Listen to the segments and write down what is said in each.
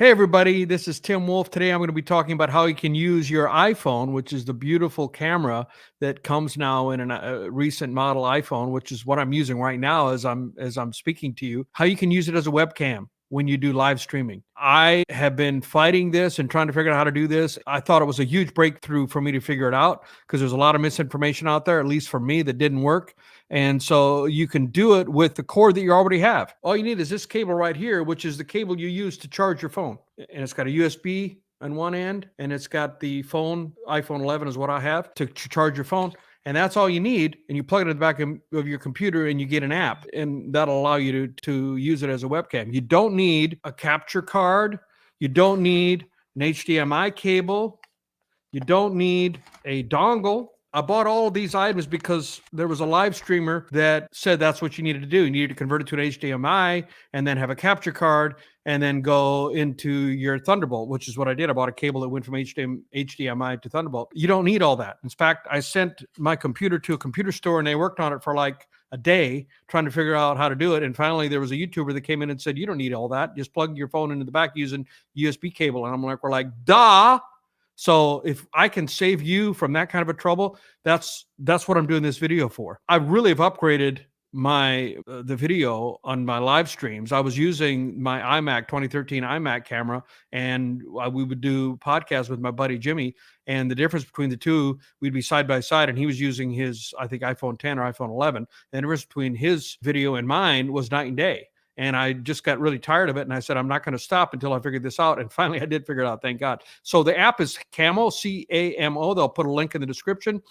Hey, everybody, this is Tim Wolf. Today I'm going to be talking about how you can use your iPhone, which is the beautiful camera that comes now in a recent model iPhone, which is what I'm using right now as I'm speaking to you, how you can use it as a webcam when you do live streaming. I have been fighting this and trying to figure out how to do this. I thought it was a huge breakthrough for me to figure it out because there's a lot of misinformation out there, at least for me, that didn't work. And so you can do it with the cord that you already have. All you need is this cable right here, which is the cable you use to charge your phone. And it's got a USB on one end, and it's got the phone, iPhone 11 is what I have, to charge your phone. And that's all you need. And you plug it in the back of your computer and you get an app, and that'll allow you to use it as a webcam. You don't need a capture card. You don't need an HDMI cable. You don't need a dongle. I bought all of these items because there was a live streamer that said that's what you needed to do. You needed to convert it to an HDMI and then have a capture card and then go into your Thunderbolt, which is what I did. I bought a cable that went from HDMI to Thunderbolt. You don't need all that. In fact, I sent my computer to a computer store and they worked on it for like a day trying to figure out how to do it. And finally, there was a YouTuber that came in and said, you don't need all that. Just plug your phone into the back using USB cable. And I'm like, we're like, duh. So if I can save you from that kind of a trouble, that's what I'm doing this video for. I really have upgraded my the video on my live streams. I was using my iMac 2013 iMac camera, and we would do podcasts with my buddy Jimmy. And the difference between the two, we'd be side by side, and he was using his, I think, iPhone 10 or iPhone 11. And the difference between his video and mine was night and day. And I just got really tired of it. And I said, I'm not going to stop until I figured this out. And finally, I did figure it out. Thank God. So the app is Camo, C-A-M-O. They'll put a link in the description.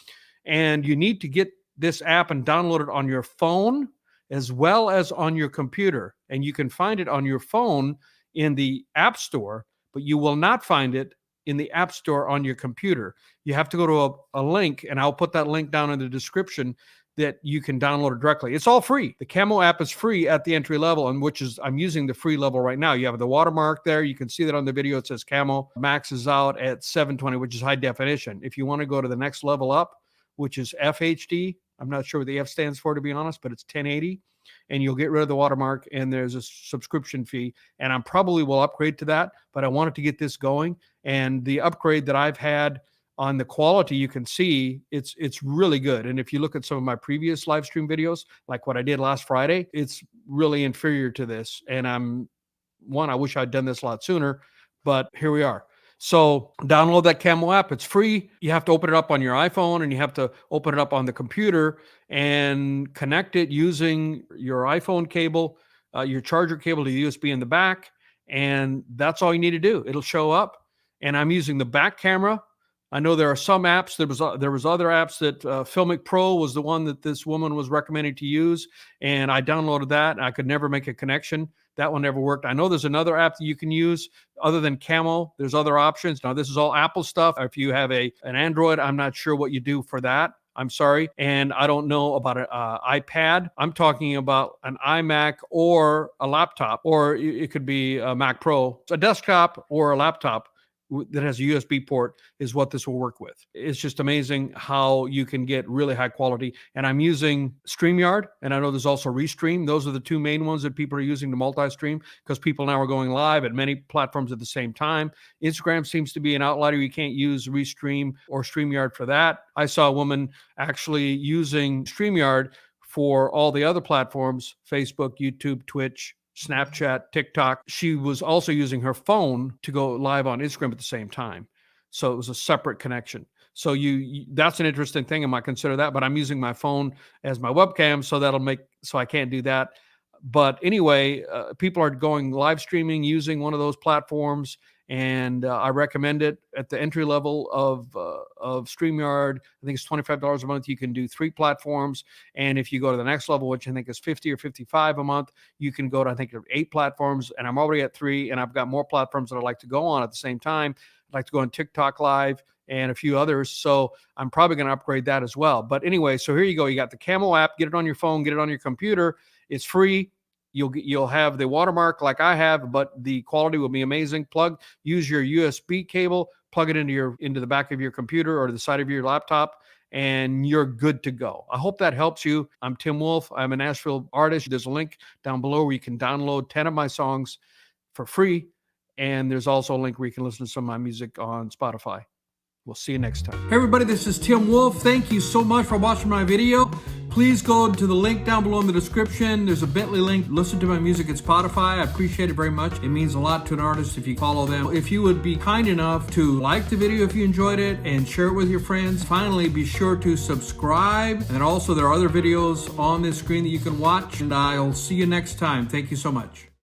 And you need to get this app and download it on your phone as well as on your computer. And you can find it on your phone in the App Store, but you will not find it in the App Store on your computer. You have to go to a link, and I'll put that link down in the description that you can download it directly. It's all free. The Camo app is free at the entry level, and which is I'm using the free level right now. You have the watermark there. You can see that on the video. It says Camo maxes out at 720, which is high definition. If you want to go to the next level up, which is FHD, I'm not sure what the F stands for, to be honest, but it's 1080, and you'll get rid of the watermark, and there's a subscription fee, and I probably will upgrade to that, but I wanted to get this going, and the upgrade that I've had on the quality, you can see it's really good. And if you look at some of my previous live stream videos, like what I did last Friday, it's really inferior to this. And I wish I'd done this a lot sooner, but here we are. So download that Camo app. It's free. You have to open it up on your iPhone, and you have to open it up on the computer and connect it using your iPhone cable, your charger cable to the USB in the back. And that's all you need to do. It'll show up. And I'm using the back camera. I know there are some apps. There was other apps that Filmic Pro was the one that this woman was recommending to use, and I downloaded that. And I could never make a connection. That one never worked. I know there's another app that you can use other than Camo. There's other options. Now this is all Apple stuff. If you have an Android, I'm not sure what you do for that. I'm sorry. And I don't know about an iPad. I'm talking about an iMac or a laptop, or it could be a Mac Pro, a desktop or a laptop that has a USB port is what this will work with. It's just amazing how you can get really high quality. And I'm using StreamYard, and I know there's also Restream. Those are the two main ones that people are using to multi-stream, because people now are going live at many platforms at the same time. Instagram seems to be an outlier. You can't use Restream or StreamYard for that. I saw a woman actually using StreamYard for all the other platforms, Facebook, YouTube, Twitch, Snapchat, TikTok. She was also using her phone to go live on Instagram at the same time. So it was a separate connection. So that's an interesting thing. I might consider that, but I'm using my phone as my webcam, so I can't do that. But anyway, people are going live streaming using one of those platforms, and I recommend it at the entry level of StreamYard. I think it's $25 a month. You can do 3 platforms, and if you go to the next level, which I think is $50 or $55 a month, you can go to, I think, 8 platforms. And I'm already at 3, and I've got more platforms that I'd like to go on at the same time. I'd like to go on TikTok Live and a few others. So I'm probably going to upgrade that as well. But anyway, so here you go. You got the Camo app. Get it on your phone. Get it on your computer. It's free. You'll have the watermark like I have, but the quality will be amazing. Use your USB cable, plug it into the back of your computer or the side of your laptop, and you're good to go. I hope that helps you. I'm Tim Wolf. I'm a Nashville artist. There's a link down below where you can download 10 of my songs for free And there's also a link where you can listen to some of my music on Spotify. We'll see you next time. Hey everybody, this is Tim Wolf. Thank you so much for watching my video. Please go to the link down below in the description. There's a Bitly link. Listen to my music at Spotify. I appreciate it very much. It means a lot to an artist if you follow them. If you would be kind enough to like the video if you enjoyed it and share it with your friends. Finally, be sure to subscribe. And also there are other videos on this screen that you can watch. And I'll see you next time. Thank you so much.